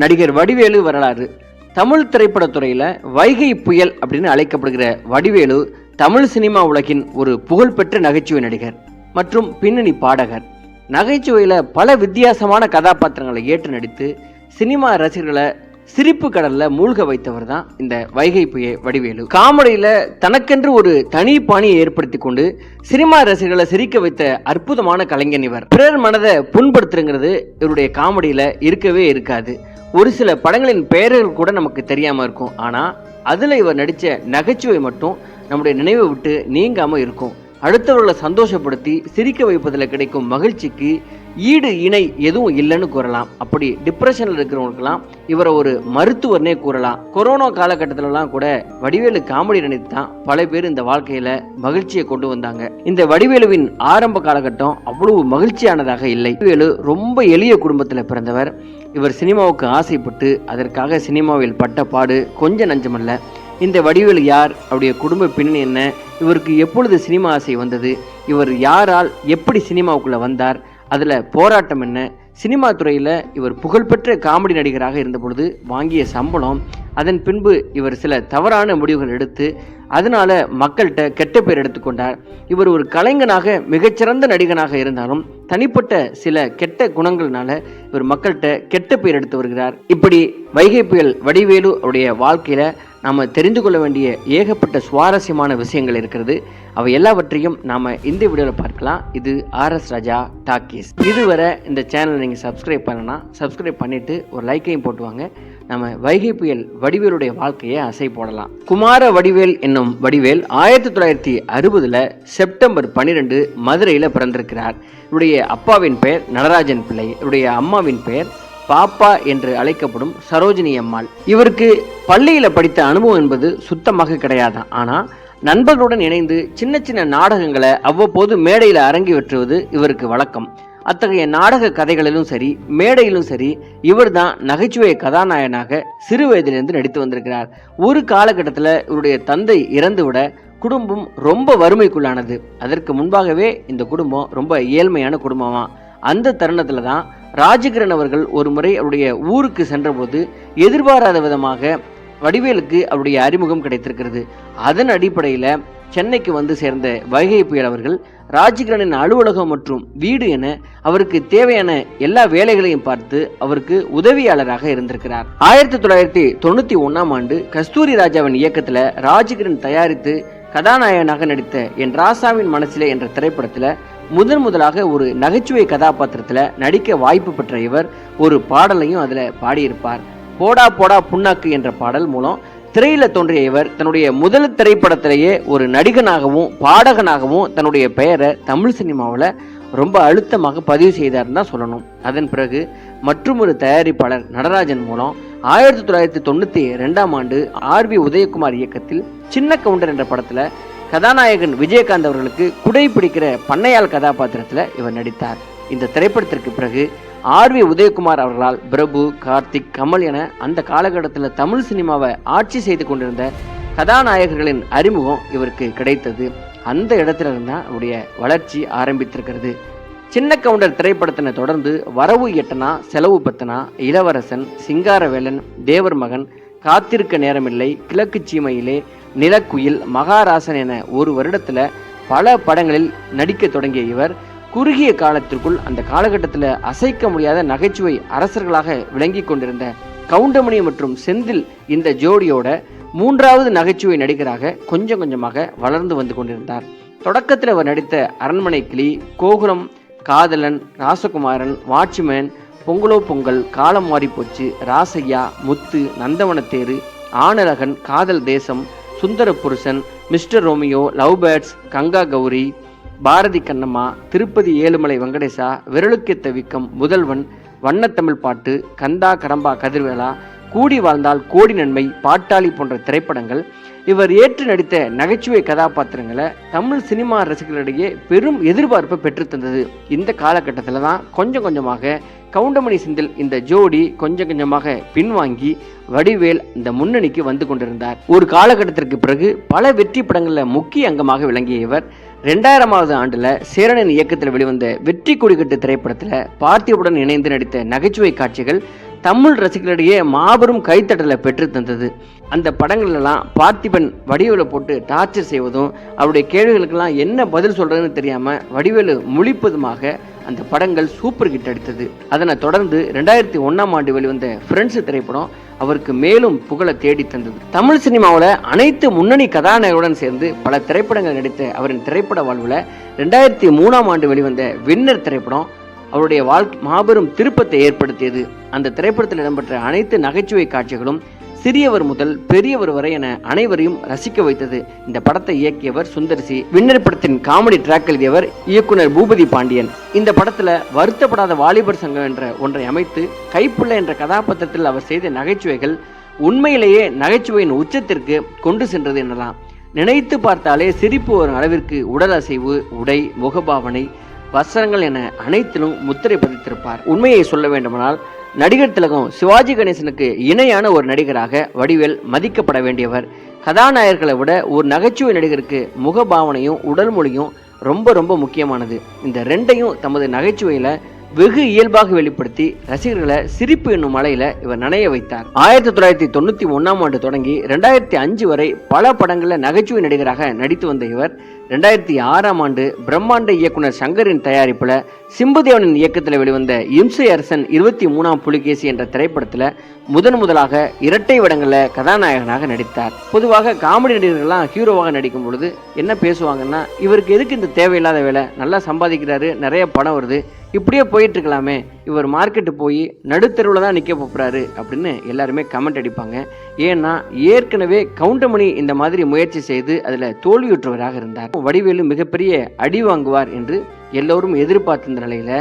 நடிகர் வடிவேலு வரலாறு. தமிழ் திரைப்படத்துறையில வைகை புயல் அப்படின்னு அழைக்கப்படுகிற வடிவேலு தமிழ் சினிமா உலகின் ஒரு புகழ்பெற்ற நகைச்சுவை நடிகர் மற்றும் பின்னணி பாடகர். நகைச்சுவையில பல வித்தியாசமான கதாபாத்திரங்களை ஏற்று நடித்து சினிமா ரசிகர்களை சிரிப்பு கடல்ல மூழ்க வைத்தவர் தான் இந்த வைகை புயல் வடிவேலு. காமெடியில தனக்கென்று ஒரு தனி பாணியை ஏற்படுத்தி கொண்டு சினிமா ரசிகர்களை சிரிக்க வைத்த அற்புதமான கலைஞன் இவர். பிறர் மனதை புண்படுத்துங்கிறது இவருடைய காமெடியில இருக்கவே இருக்காது. ஒரு சில படங்களின் பெயர்கள் கூட நமக்கு தெரியாம இருக்கும். ஆனா அதுல இவர் நடிச்ச நகைச்சுவை மட்டும் நம்முடைய நினைவை விட்டு நீங்காம இருக்கும். அடுத்தவர்களை சந்தோஷப்படுத்தி சிரிக்க வைப்பதில் கிடைக்கும் மகிழ்ச்சிக்கு ஈடு இணை எதுவும் இல்லைன்னு கூறலாம். அப்படி டிப்ரெஷன்ல இருக்கிறவங்களுக்கெல்லாம் இவரை ஒரு மருத்துவர்னே கூறலாம். கொரோனா காலகட்டத்திலலாம் கூட வடிவேலு காமெடி நடித்து தான் பல பேர் இந்த வாழ்க்கையில மகிழ்ச்சியை கொண்டு வந்தாங்க. இந்த வடிவேலுவின் ஆரம்ப காலகட்டம் அவ்வளவு மகிழ்ச்சியானதாக இல்லை. வடிவேலு ரொம்ப எளிய குடும்பத்தில் பிறந்தவர். இவர் சினிமாவுக்கு ஆசைப்பட்டு அதற்காக சினிமாவில் பட்ட பாடு கொஞ்சம் நஞ்சமல்ல. இந்த வடிவேலு யார், அவருடைய குடும்ப பின்னணி என்ன, இவருக்கு எப்பொழுது சினிமா ஆசை வந்தது, இவர் யாரால் எப்படி சினிமாவுக்குள்ள வந்தார், அதில் போராட்டம் என்ன, சினிமா துறையில் இவர் புகழ்பெற்ற காமெடி நடிகராக இருந்த பொழுது வாங்கிய சம்பளம், அதன் பின்பு இவர் சில தவறான முடிவுகள் எடுத்து அதனால மக்கள்கிட்ட கெட்ட பேர் எடுத்துக்கொண்டார். இவர் ஒரு கலைஞனாக மிகச்சிறந்த நடிகனாக இருந்தாலும் தனிப்பட்ட சில கெட்ட குணங்கள்னால இவர் மக்கள்கிட்ட கெட்ட பேர் எடுத்து வருகிறார். இப்படி வைகை புயல் வடிவேலு அவருடைய வாழ்க்கையில நாம தெரிந்து கொள்ள வேண்டிய ஏகப்பட்ட சுவாரஸ்யமான விஷயங்கள் இருக்கிறது. அவை எல்லாவற்றையும் நாம இந்த வீடியோவில் பார்க்கலாம். இது RS ராஜா டாக்கீஸ். இதுவரை இந்த சேனலை நீங்க சப்ஸ்கிரைப் பண்ணனா சப்ஸ்கிரைப் பண்ணிட்டு ஒரு லைக்கையும் போட்டுவாங்க. நம்ம வைகை புயல் வடிவேலுடைய வாழ்க்கையை அசை போடலாம். குமார வடிவேல் என்னும் வடிவேல் 1960 செப்டம்பர் 12 மதுரையில பிறந்திருக்கிறார். இவருடைய அப்பாவின் பெயர் நடராஜன் பிள்ளை. இவருடைய அம்மாவின் பெயர் பாப்பா என்று அழைக்கப்படும் சரோஜினி அம்மாள். இவருக்கு பள்ளியில படித்த அனுபவம் என்பது சுத்தமாக கிடையாது. ஆனா நண்பர்களுடன் இணைந்து சின்ன சின்ன நாடகங்களை அவ்வப்போது மேடையில அரங்கி வெற்றுவது இவருக்கு வழக்கம். அத்தகைய நாடக கதைகளிலும் சரி மேடையிலும் சரி இவர் தான் நகைச்சுவை கதாநாயகனாக சிறு வயதிலிருந்து நடித்து வந்திருக்கிறார். ஒரு காலகட்டத்தில் இவருடைய தந்தை இறந்துவிட குடும்பம் ரொம்ப வறுமைக்குள்ளானது. அதற்கு முன்பாகவே இந்த குடும்பம் ரொம்ப ஏழ்மையான குடும்பமா. அந்த தருணத்துல தான் ராஜகிரண் அவர்கள் ஒரு முறை அவருடைய ஊருக்கு சென்றபோது எதிர்பாராத விதமாக வடிவேலுக்கு அவருடைய அறிமுகம் கிடைத்திருக்கிறது. அதன் அடிப்படையில சென்னைக்கு வந்து சேர்ந்த வைகை புயல் அவர்கள் ராஜகிரனின் அலுவலகம் மற்றும் வீடு என அவருக்கு தேவையான எல்லா வேலைகளையும் பார்த்து அவருக்கு உதவியாளராக இருந்திருக்கிறார். 1991 கஸ்தூரி ராஜாவின் இயக்கத்துல ராஜகிரண் தயாரித்து கதாநாயகனாக நடித்த என் ராசாவின் மனசிலே என்ற திரைப்படத்துல முதலாக ஒரு நகைச்சுவை கதாபாத்திரத்துல நடிக்க வாய்ப்பு பெற்ற இவர் ஒரு பாடலையும் அதுல பாடியிருப்பார். போடா போடா புண்ணாக்கு என்ற பாடல் மூலம் திரையில தோன்றிய இவர் தன்னுடைய முதல் திரைப்படத்திலேயே ஒரு நடிகனாகவும் பாடகனாகவும் தன்னுடைய பெயரை தமிழ் சினிமாவில் ரொம்ப அழுத்தமாக பதிவு செய்தார்னு தான் சொல்லணும். அதன் பிறகு மற்றொரு தயாரிப்பாளர் நடராஜன் மூலம் 1992 RB உதயகுமார் இயக்கத்தில் சின்ன கவுண்டர் என்ற படத்துல கதாநாயகன் விஜயகாந்த் அவர்களுக்கு குடை பிடிக்கிற பண்ணையாள் கதாபாத்திரத்தில் இவர் நடித்தார். இந்த திரைப்படத்திற்கு பிறகு RB உதயகுமார் அவர்களால் பிரபு, கார்த்திக், கமல் என அந்த காலகட்டத்தில் தமிழ் சினிமாவை ஆட்சி செய்து கொண்டிருந்த கதாநாயகர்களின் அறிமுகம் இவருக்கு கிடைத்தது. அந்த இடத்துல இருந்தால் அவருடைய வளர்ச்சி ஆரம்பித்திருக்கிறது. சின்ன கவுண்டர் திரைப்படத்தினை தொடர்ந்து வரவு எட்டனா, செலவு பத்தனா, இளவரசன், சிங்காரவேலன், தேவர் மகன், காத்திருக்க நேரமில்லை, கிழக்கு சீமையிலே, நிலக்குயில், மகாராசன் என ஒரு வருடத்துல பல படங்களில் நடிக்க தொடங்கிய இவர் குறுகிய காலத்திற்குள் அந்த காலகட்டத்தில் அசைக்க முடியாத நகைச்சுவை அரசர்களாக விளங்கி கொண்டிருந்த கவுண்டமணி மற்றும் செந்தில் இந்த ஜோடியோட மூன்றாவது நகைச்சுவை நடிகராக கொஞ்சம் கொஞ்சமாக வளர்ந்து வந்து கொண்டிருந்தார். தொடக்கத்தில் அவர் நடித்த அரண்மனை கிளி, கோகுலம், காதலன், ராசகுமாரன், வாட்ச்மேன், பொங்கலோ பொங்கல், காலம் மாறி போச்சு, ராசையா, முத்து, நந்தவனத்தேரு, ஆனழகன், காதல் Desam, Sundara Purushan, mister Romeo, love birds, Ganga Gowri, Bharathi Kannamma, Tirupati Ezhumalai Venkatesa, விரலுக்கேத்த விக்கம், முதல்வன், வண்ணத்தமிழ் பாட்டு, கந்தா கடம்பா கதிர்வேலா, கூடி வாழ்ந்தால் கோடி நன்மை, பாட்டாளி போன்ற திரைப்படங்கள் இவர் ஏற்று நடித்த நகைச்சுவை கதாபாத்திரங்களை தமிழ் சினிமா ரசிகர்களிடையே பெரும் எதிர்பார்ப்பை பெற்று தந்தது. இந்த காலகட்டத்தில் தான் கொஞ்சம் கொஞ்சமாக கவுண்டமணி செந்தில் இந்த ஜோடி கொஞ்சம் கொஞ்சமாக பின்வாங்கி வடிவேல் இந்த முன்னணிக்கு வந்து கொண்டிருந்தார். ஒரு காலகட்டத்திற்கு பிறகு பல வெற்றி படங்களில் முக்கிய அங்கமாக விளங்கிய இவர் 2000வது ஆண்டுல சேரனின் இயக்கத்தில் வெளிவந்த வெற்றி கொடிக்கட்டு திரைப்படத்தில் பார்த்திபுடன் இணைந்து நடித்த நகைச்சுவை காட்சிகள் தமிழ் ரசிகர்களிடையே மாபெரும் கைத்தட்டலை பெற்று தந்தது. அந்த படங்கள்லாம் பார்த்திபன் வடிவேலு போட்டு டார்ச்சர் செய்வதும் அவருடைய கேள்விகளுக்கெல்லாம் என்ன பதில் சொல்றதுன்னு தெரியாம வடிவேலு முழிப்பதுமாக அந்த படங்கள் சூப்பர் ஹிட் அடித்தது. அதனை தொடர்ந்து 2001ஆம் ஆண்டு வெளிவந்த ஃப்ரெண்ட்ஸ் திரைப்படம் அவருக்கு மேலும் புகழை தேடி தந்தது. தமிழ் சினிமாவில் அனைத்து முன்னணி கதாநாயகருடன் சேர்ந்து பல திரைப்படங்கள் நடித்த அவரின் திரைப்பட வாழ்வில் 2003ஆம் ஆண்டு வெளிவந்த வின்னர் திரைப்படம் அவருடைய மாபெரும் திருப்பத்தை ஏற்படுத்தியது. அந்த திரைப்படத்தில் இடம்பெற்ற அனைத்து நகைச்சுவை காட்சிகளும் சிறியவர் முதல் பெரியவர் வரை என அனைவரையும் ரசிக்க வைத்தது. இந்த படத்தை இயக்கியவர் சுந்தர்சி. வின்னர் படத்தின் காமெடி ட்ராக் எழுதியவர் இயக்குனர் பூபதி பாண்டியன். இந்த படத்துல வருத்தப்படாத வாலிபர் சங்கம் என்ற ஒன்றை அமைத்து கைப்புள்ள என்ற கதாபாத்திரத்தில் அவர் செய்த நகைச்சுவைகள் உண்மையிலேயே நகைச்சுவையின் உச்சத்திற்கு கொண்டு சென்றது எனலாம். நினைத்து பார்த்தாலே சிரிப்பு வரும் அளவிற்கு உடல் அசைவு, உடை, முகபாவனை, வசனங்கள் என அனைத்திலும் முத்திரை பதித்திருப்பார். உண்மையை சொல்ல வேண்டுமானால் நடிகர் திலகம் சிவாஜி கணேசனுக்கு இணையான ஒரு நடிகராக வடிவேல் மதிக்கப்பட வேண்டியவர். கதாநாயகர்களை விட ஒரு நகைச்சுவை நடிகருக்கு முகபாவனையும் உடல் மொழியும் ரொம்ப ரொம்ப முக்கியமானது. இந்த ரெண்டையும் தமது நகைச்சுவையில வெகு இயல்பாக வெளிப்படுத்தி ரசிகர்களை சிரிப்பு என்னும் மலையில இவர் நனைய வைத்தார். 1991ஆம் ஆண்டு தொடங்கி 2005 வரை பல படங்களில் நகைச்சுவை நடிகராக நடித்து வந்த இவர் 2006ஆம் ஆண்டு பிரம்மாண்ட இயக்குனர் சங்கரின் தயாரிப்புல சிம்புதேவனின் இயக்கத்தில் வெளிவந்த இம்சை அரசன் 23ஆம் புலிகேசி என்ற திரைப்படத்துல முதலாக இரட்டை வடங்கள்ல கதாநாயகனாக நடித்தார். பொதுவாக காமெடி நடிகர்கள்லாம் ஹீரோவாக நடிக்கும் பொழுது என்ன பேசுவாங்கன்னா, இவருக்கு எதுக்கு இந்த தேவையில்லாத வேலை, நல்லா சம்பாதிக்கிறாரு, நிறைய பணம் வருது, இப்படியே போயிட்டு இருக்கலாமே, இவர் மார்க்கெட்டு போய் நடுத்தருவில் தான் நிற்க போகிறாரு அப்படின்னு எல்லாருமே கமெண்ட் அடிப்பாங்க. ஏன்னா ஏற்கனவே கவுண்டமணி இந்த மாதிரி முயற்சி செய்து அதில் தோல்வியுற்றவராக இருந்தார். வடிவேலு மிகப்பெரிய அடி வாங்குவார் என்று எல்லோரும் எதிர்பார்த்திருந்த நிலையில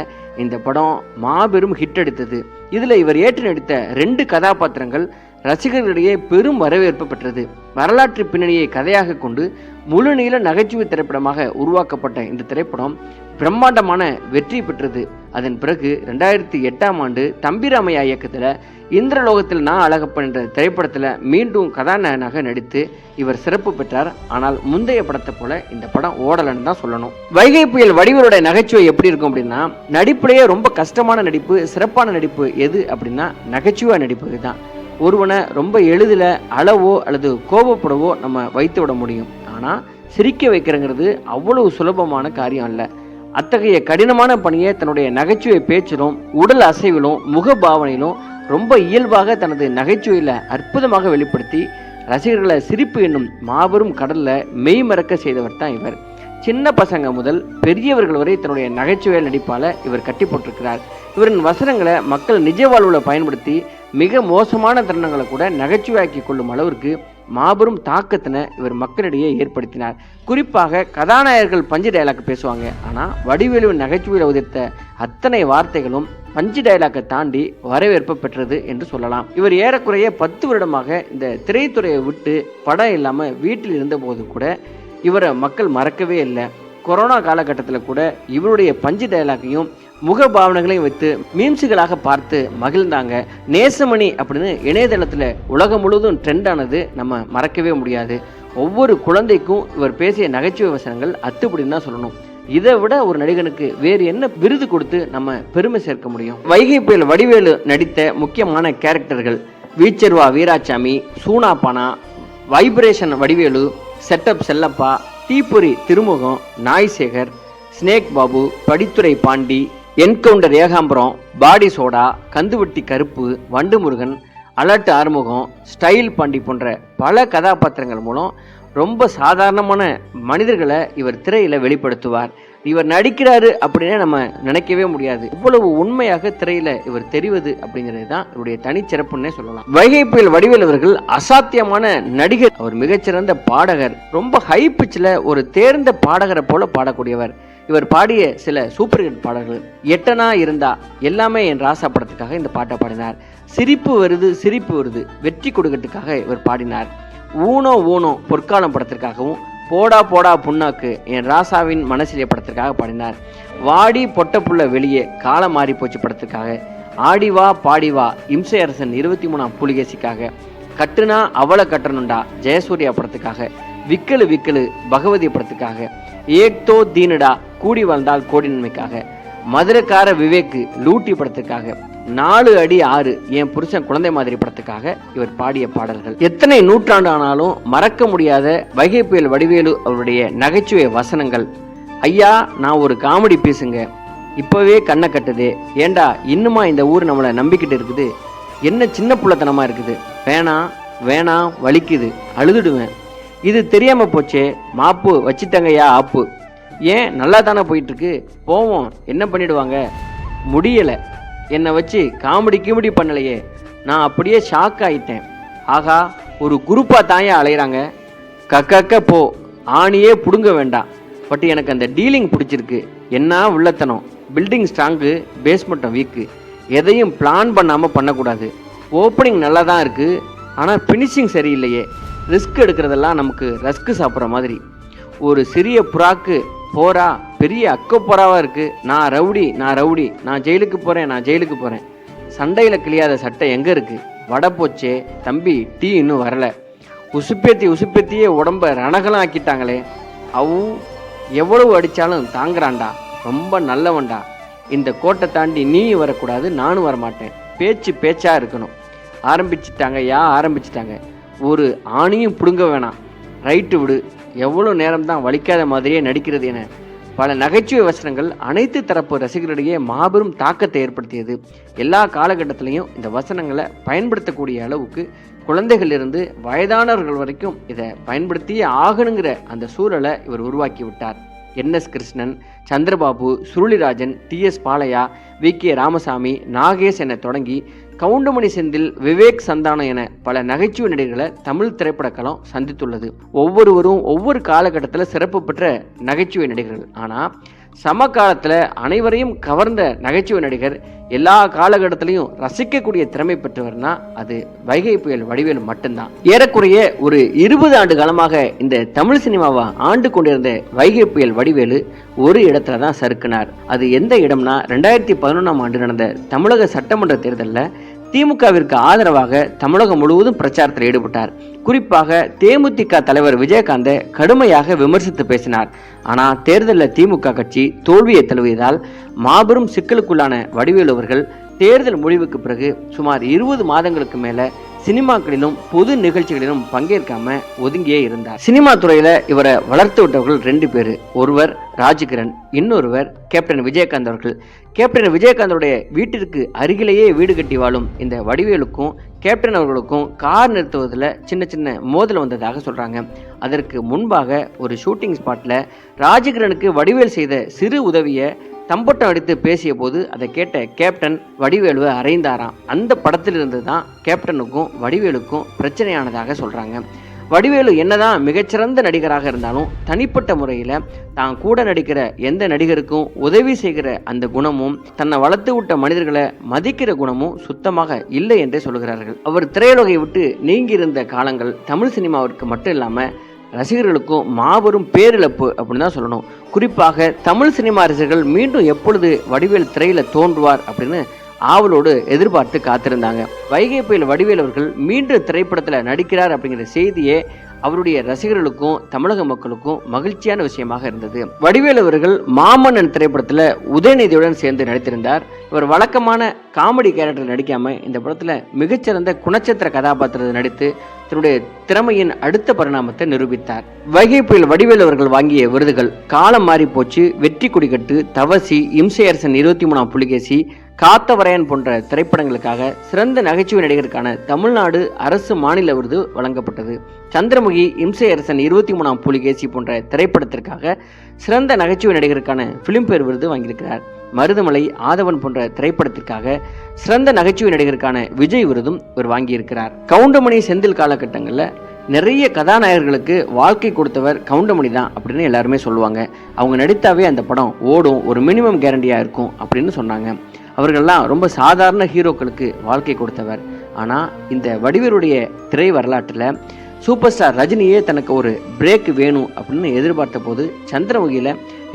இந்த படம் மாபெரும் ஹிட் அடித்தது. இதில் இவர் ஏற்று நடித்த 2 கதாபாத்திரங்கள் ரசிகர்களிடையே பெரும் வரவேற்பு பெற்றது. வரலாற்று பின்னணியை கதையாக கொண்டு முழுநீள நகைச்சுவை திரைப்படமாக உருவாக்கப்பட்ட இந்த திரைப்படம் பிரம்மாண்டமான வெற்றி பெற்றது. அதன் பிறகு 2008ஆம் ஆண்டு தம்பிராமையா இயக்கத்தில் இந்திரலோகத்தில் நான் அழகப்பன் என்ற திரைப்படத்தில் மீண்டும் கதாநாயகனாக நடித்து இவர் சிறப்பு பெற்றார். ஆனால் முந்தைய படத்தை போல இந்த படம் ஓடலன்னு தான் சொல்லணும். வைகை புயல் வடிவேலுடைய நகைச்சுவை எப்படி இருக்கும் அப்படின்னா, நடிப்புலேயே ரொம்ப கஷ்டமான நடிப்பு, சிறப்பான நடிப்பு எது அப்படின்னா நகைச்சுவை நடிப்பு தான். ஒருவனை ரொம்ப எளிதில் அளவோ அல்லது கோபப்படவோ நம்ம வைத்து விட முடியும். ஆனால் சிரிக்க வைக்கிறங்கிறது அவ்வளவு சுலபமான காரியம் அல்ல. அத்தகைய கடினமான பணியை தன்னுடைய நகைச்சுவை பேச்சிலும் உடல் அசைவிலும் முகபாவனையிலும் ரொம்ப இயல்பாக தனது நகைச்சுவையில் அற்புதமாக வெளிப்படுத்தி ரசிகர்களை சிரிப்பு என்னும் மாபெரும் கடல்ல மெய்மறக்க செய்தவர் தான் இவர். சின்ன பசங்க முதல் பெரியவர்கள் வரை தன்னுடைய நகைச்சுவை நடிப்பால இவர் கட்டி போட்டிருக்கிறார். இவரின் வசனங்களை மக்கள் நிஜ வாழ்வில் பயன்படுத்தி மிக மோசமான தருணங்களை கூட நகைச்சுவையாக்கி கொள்ளும் அளவிற்கு மாபெரும் தாக்கத்தினை இவர் மக்களிடையே ஏற்படுத்தினார். குறிப்பாக கதாநாயகர்கள் பஞ்சு டயலாக் பேசுவாங்க. ஆனால் வடிவேலுவின் நகைச்சுவையில் உதிர்த்த அத்தனை வார்த்தைகளும் பஞ்சு டயலாக்கை தாண்டி வரவேற்பு பெற்றது என்று சொல்லலாம். இவர் ஏறக்குறைய 10 வருடமாக இந்த திரைத்துறையை விட்டு படம் இல்லாமல் வீட்டில் இருந்த போது கூட இவரை மக்கள் மறக்கவே இல்லை. கொரோனா காலகட்டத்தில் கூட இவருடைய பஞ்சு டயலாக்கையும் முகபாவனைகளையும் வைத்து மீம்ஸுகளாக பார்த்து மகிழ்ந்தாங்க. நேசமணி அப்படின்னு இணையதளத்தில் உலகம் முழுவதும் ட்ரெண்ட் ஆனது நம்ம மறக்கவே முடியாது. ஒவ்வொரு குழந்தைக்கும் இவர் பேசிய நகைச்சுவை வசனங்கள் அத்துப்படின்னு தான் சொல்லணும். இதை விட ஒரு நடிகனுக்கு வேறு என்ன விருது கொடுத்து நம்ம பெருமை சேர்க்க முடியும்? வைகை புயல் வடிவேலு நடித்த முக்கியமான கேரக்டர்கள் வீச்சர்வா வீராசாமி, சூனாப்பானா, வைப்ரேஷன் வடிவேலு, செட்டப் செல்லப்பா, தீப்பொறி திருமுகம், நாய்சேகர், ஸ்னேக் பாபு, படித்துறை பாண்டி, என்கவுண்டர் ஏகாம்பரம், பாடி சோடா, கந்துவட்டி கருப்பு, வண்டு முருகன், அலர்ட் ஆறுமுகம், ஸ்டைல் பாண்டி போன்ற பல கதாபாத்திரங்கள் மூலம் ரொம்ப சாதாரணமான மனிதர்களை இவர் திரையில வெளிப்படுத்துவார். இவர் நடிக்கிறாரு அப்படின்னே நம்ம நினைக்கவே முடியாது. இவ்வளவு உண்மையாக திரையில இவர் தெரிவது அப்படிங்கிறது தான் இவருடைய தனிச்சிறப்புன்னே சொல்லலாம். வைகை புயல் வடிவேலு அவர்கள் அசாத்தியமான நடிகர். அவர் மிகச்சிறந்த பாடகர். ரொம்ப ஹை பிச்சில் ஒரு தேர்ந்த பாடகரை போல பாடக்கூடியவர். இவர் பாடிய சில சூப்பர் ஹிட் பாடல்கள் எட்டனா இருந்தா எல்லாமே என் ராசா படத்துக்காக இந்த பாட்டை பாடினார். சிரிப்பு வருது சிரிப்பு வருது வெற்றி கொடுக்கறதுக்காக இவர் பாடினார். ஊனோ ஊனோ பொற்காலம் படத்திற்காகவும், போடா போடா புண்ணாக்கு என் ராசாவின் மனசிலே படத்திற்காக பாடினார். வாடி பொட்ட புள்ள வெளியே காலம் மாறி போச்சு படத்திற்காக, ஆடிவா பாடிவா இம்சை அரசன் 23ஆம் புலிகேசிக்காக, கட்டுனா அவளை கட்டணுண்டா ஜெயசூர்யா படத்துக்காக, விக்கலு விக்கலு பகவதி படத்துக்காக, ஏக்தோ தீனடா கூடி வாழ்ந்தால் கோடி நன்மைக்காக, மதுரக்கார விவேக்கு லூட்டி படத்துக்காக, 4 அடி 6 என் புருஷன் குழந்தை மாதிரி படத்துக்காக இவர் பாடிய பாடல்கள். எத்தனை நூற்றாண்டு ஆனாலும் மறக்க முடியாத வைகை புயல் வடிவேலு அவருடைய நகைச்சுவை வசனங்கள். ஐயா, நான் ஒரு காமெடி பீஸுங்க, இப்பவே கண்ணை கட்டுது, ஏண்டா இன்னுமா இந்த ஊர் நம்மளை நம்பிக்கிட்டு இருக்குது, என்ன சின்ன புள்ளத்தனமா இருக்குது, வேணாம் வேணாம் வலிக்குது, அழுதுடுவேன், இது தெரியாம போச்சே, மாப்பு வச்சிட்டங்கய்யா ஆப்பு, ஏன் நல்லா தானே போயிட்டு இருக்கு, போவோம் என்ன பண்ணிடுவாங்க, முடியலை, என்னை வச்சு காமெடி கீமெடி பண்ணலையே, நான் அப்படியே ஷாக் ஆயிட்டேன், ஆகா ஒரு குரூப்பா தாயா அலையிறாங்க, கக்க போ, ஆணியே புடுங்க வேண்டாம், பட் எனக்கு அந்த டீலிங் பிடிச்சிருக்கு, என்ன உள்ளத்தனம், பில்டிங் ஸ்ட்ராங்கு பேஸ்மெண்ட்டும் வீக்கு, எதையும் பிளான் பண்ணாமல் பண்ணக்கூடாது, ஓப்பனிங் நல்லா தான் இருக்குது ஆனால் ஃபினிஷிங் சரியில்லையே, ரிஸ்க் எடுக்கிறதெல்லாம் நமக்கு ரஸ்க்கு சாப்பிட்ற மாதிரி, ஒரு சிறிய புறாக்கு போரா பெரிய அக்கப்போராவாக இருக்குது, நான் ரவுடி நான் ஜெயிலுக்கு போகிறேன், சண்டையில் கிளியாத சட்டை எங்கே இருக்குது, வடை போச்சே தம்பி, டீ இன்னும் வரலை, உசுப்பேத்தியே உடம்ப ரணகலம் ஆக்கிட்டாங்களே, அவும் எவ்வளவு அடித்தாலும் தாங்குறான்டா, ரொம்ப நல்லவன்டா, இந்த கோட்டை தாண்டி நீ வரக்கூடாது, நானும் வரமாட்டேன், பேச்சா இருக்கணும், ஆரம்பிச்சிட்டாங்க, ஒரு ஆணியும் பிடுங்க வேணாம், ரைட்டு விடு, எவ்வளோ நேரம்தான் வலிக்காத மாதிரியே நடிக்கிறது என பல நகைச்சுவை வசனங்கள் அனைத்து தரப்பு ரசிகர்களிடையே மாபெரும் தாக்கத்தை ஏற்படுத்தியது. எல்லா காலகட்டத்திலையும் இந்த வசனங்களை பயன்படுத்தக்கூடிய அளவுக்கு குழந்தைகளிலிருந்து வயதானவர்கள் வரைக்கும் இதை பயன்படுத்தியே ஆகணுங்கிற அந்த சூழலை இவர் உருவாக்கி விட்டார். NS Krishnan, Chandrababu, Surulirajan, TS Balaiah, VK Ramasamy, Nagesh என தொடங்கி கவுண்டமணி செந்தில், விவேக் சந்தானம் என பல நகைச்சுவை நடிகர்களை தமிழ் திரைப்படக்களம் சந்தித்துள்ளது. ஒவ்வொருவரும் ஒவ்வொரு காலகட்டத்தில் சிறப்பு பெற்ற நகைச்சுவை நடிகர்கள். ஆனால் சமகாலத்தில் அனைவரையும் கவர்ந்த நகைச்சுவை நடிகர், எல்லா காலகட்டத்திலையும் ரசிக்கக்கூடிய திறமை பெற்றவர்னா அது வைகை புயல் வடிவேலு மட்டும்தான். ஏறக்குறைய ஒரு 20 ஆண்டு காலமாக இந்த தமிழ் சினிமாவை ஆண்டு கொண்டிருந்த வைகை புயல் வடிவேலு ஒரு இடத்துல தான் சறுக்கினார். அது எந்த இடம்னா 2011ஆம் ஆண்டு நடந்த தமிழக சட்டமன்ற தேர்தலில் திமுகவிற்கு ஆதரவாக தமிழகம் முழுவதும் பிரச்சாரத்தில் ஈடுபட்டார். குறிப்பாக தேமுதிக தலைவர் விஜயகாந்தை கடுமையாக விமர்சித்து பேசினார். ஆனால் தேர்தலில் திமுக கட்சி தோல்வியை தழுவியதால் மாபெரும் சிக்கலுக்குள்ளான வடிவேலு அவர்கள் தேர்தல் முடிவுக்கு பிறகு சுமார் 20 மாதங்களுக்கு மேல சினிமாக்களிலும் பொது நிகழ்ச்சிகளிலும் பங்கேற்காம ஒதுங்கியே இருந்தார். சினிமா துறையில இவரை வளர்த்து விட்டவர்கள் 2 பேர். ஒருவர் ராஜ்கிரண், இன்னொருவர் கேப்டன் விஜயகாந்த் அவர்கள். கேப்டன் விஜயகாந்தோடைய வீட்டிற்கு அருகிலேயே வீடு கட்டி வாழும் இந்த வடிவேலுக்கும் கேப்டன் அவர்களுக்கும் கார் நிறுத்துவதில் சின்ன மோதல் வந்ததாக சொல்றாங்க. அதற்கு முன்பாக ஒரு ஷூட்டிங் ஸ்பாட்ல ராஜ்கிரனுக்கு வடிவேல் செய்த சிறு உதவியை தம்பட்டம் அடித்து பேசிய போது அதை கேட்ட கேப்டன் வடிவேலுவை அறைந்தாராம். அந்த படத்திலிருந்து தான் கேப்டனுக்கும் வடிவேலுக்கும் பிரச்சனையானதாக சொல்றாங்க. வடிவேலு என்னதான் மிகச்சிறந்த நடிகராக இருந்தாலும் தனிப்பட்ட முறையில் தான் கூட நடிக்கிற எந்த நடிகருக்கும் உதவி செய்கிற அந்த குணமும் தன்னை வளர்த்து விட்ட மனிதர்களை மதிக்கிற குணமும் சுத்தமாக இல்லை என்றே சொல்கிறார்கள். அவர் திரையுலகை விட்டு நீங்கியிருந்த காலங்கள் தமிழ் சினிமாவிற்கு மட்டும் இல்லாமல் ரசிகர்களுக்கும் மாபெரும் பேரிழப்பு அப்படின்னு தான் சொல்லணும். குறிப்பாக தமிழ் சினிமா ரசிகர்கள் மீண்டும் எப்பொழுது வடிவேல் திரையில தோன்றுவார் அப்படின்னு ஆவலோடு எதிர்பார்த்து காத்திருந்தாங்க. வைகை புயல் வடிவேல் அவர்கள் மீண்டும் திரைப்படத்தில் நடிக்கிறார் அப்படிங்கிற செய்தியே அவருடைய ரசிகர்களுக்கும் தமிழக மக்களுக்கும் மகிழ்ச்சியான விஷயமாக இருந்தது. வடிவேல் அவர்கள் மாமன்னன் திரைப்படத்தில் உதயநிதியுடன் சேர்ந்து நடித்திருந்தார். இவர் வழக்கமான காமெடி கேரக்டர் நடிக்காம இந்த படத்தில் மிகச்சிறந்த குணச்சித்திர கதாபாத்திரத்தை நடித்து தன்னுடைய திறமையின் அடுத்த பரிணாமத்தை நிரூபித்தார். வைகை புயல் வடிவேல் அவர்கள் வாங்கிய விருதுகள் காலம் மாறி போச்சு, வெற்றி கொடிக்கட்டு, தவசி, இம்சையரசன் 23ஆம் புலிகேசி, காத்தவரையன் போன்ற திரைப்படங்களுக்காக சிறந்த நகைச்சுவை நடிகருக்கான தமிழ்நாடு அரசு மாநில விருது வழங்கப்பட்டது. சந்திரமுகி, இம்சையரசன் 23ஆம் புலிகேசி போன்ற திரைப்படத்திற்காக சிறந்த நகைச்சுவை நடிகருக்கான பிலிம்பேர் விருது வாங்கியிருக்கிறார். மருதமலை, ஆதவன் போன்ற திரைப்படத்திற்காக சிறந்த நகைச்சுவை நடிகருக்கான விஜய் விருதும் இவர் வாங்கியிருக்கிறார். கவுண்டமணி செந்தில் காலகட்டங்களில் நிறைய கதாநாயகர்களுக்கு வாழ்க்கை கொடுத்தவர் கவுண்டமணி தான் அப்படின்னு எல்லாருமே சொல்லுவாங்க. அவங்க நடித்தாவே அந்த படம் ஓடும், ஒரு மினிமம் கேரண்டியாக இருக்கும் அப்படின்னு சொன்னாங்க. அவர்கள்லாம் ரொம்ப சாதாரண ஹீரோக்களுக்கு வாழ்க்கை கொடுத்தவர். ஆனால் இந்த வடிவேலுடைய திரை வரலாற்றில் சூப்பர் ஸ்டார் ரஜினியே தனக்கு ஒரு பிரேக் வேணும் அப்படின்னு எதிர்பார்த்த போது சந்திரமுகியில்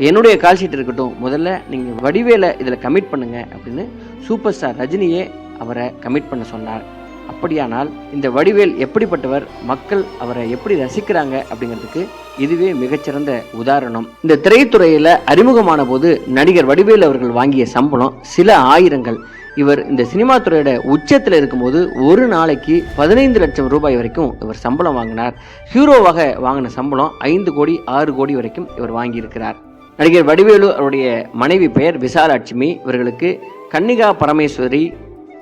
என்னுடைய கால் ஷீட் இருக்கட்டும், முதல்ல நீங்கள் வடிவேலை இதில் கமிட் பண்ணுங்க அப்படின்னு சூப்பர் ஸ்டார் ரஜினியே அவரை கமிட் பண்ண சொன்னார். அப்படியானால் இந்த வடிவேல் எப்படிப்பட்டவர், மக்கள் அவரை எப்படி ரசிக்கிறாங்க அப்படிங்கிறதுக்கு இதுவே மிகச்சிறந்த உதாரணம். இந்த திரைத்துறையில அறிமுகமான போது நடிகர் வடிவேல் அவர்கள் வாங்கிய சம்பளம் சில ஆயிரங்கள். இவர் இந்த சினிமா துறையோட உச்சத்தில் இருக்கும்போது ஒரு நாளைக்கு 15 லட்சம் ரூபாய் வரைக்கும் இவர் சம்பளம் வாங்கினார். ஹீரோவாக வாங்கின சம்பளம் 5 கோடி 6 கோடி வரைக்கும் இவர் வாங்கியிருக்கிறார். நடிகர் வடிவேலு அவருடைய மனைவி பெயர் விசாலாட்சுமி. இவர்களுக்கு கன்னிகா பரமேஸ்வரி,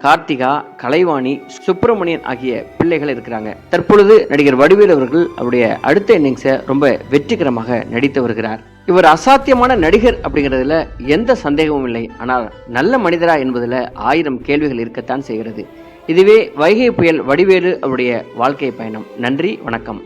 கார்த்திகா, கலைவாணி, சுப்பிரமணியன் ஆகிய பிள்ளைகள் இருக்கிறாங்க. தற்பொழுது நடிகர் வடிவேலு அவர்கள் அவருடைய அடுத்த இன்னிங்ஸை ரொம்ப வெற்றிகரமாக நடித்து வருகிறார். இவர் அசாத்தியமான நடிகர் அப்படிங்கிறதுல எந்த சந்தேகமும் இல்லை. ஆனால் நல்ல மனிதரா என்பதில் 1000 கேள்விகள் இருக்கத்தான் செய்கிறது. இதுவே வைகை புயல் வடிவேலு அவருடைய வாழ்க்கை பயணம். நன்றி, வணக்கம்.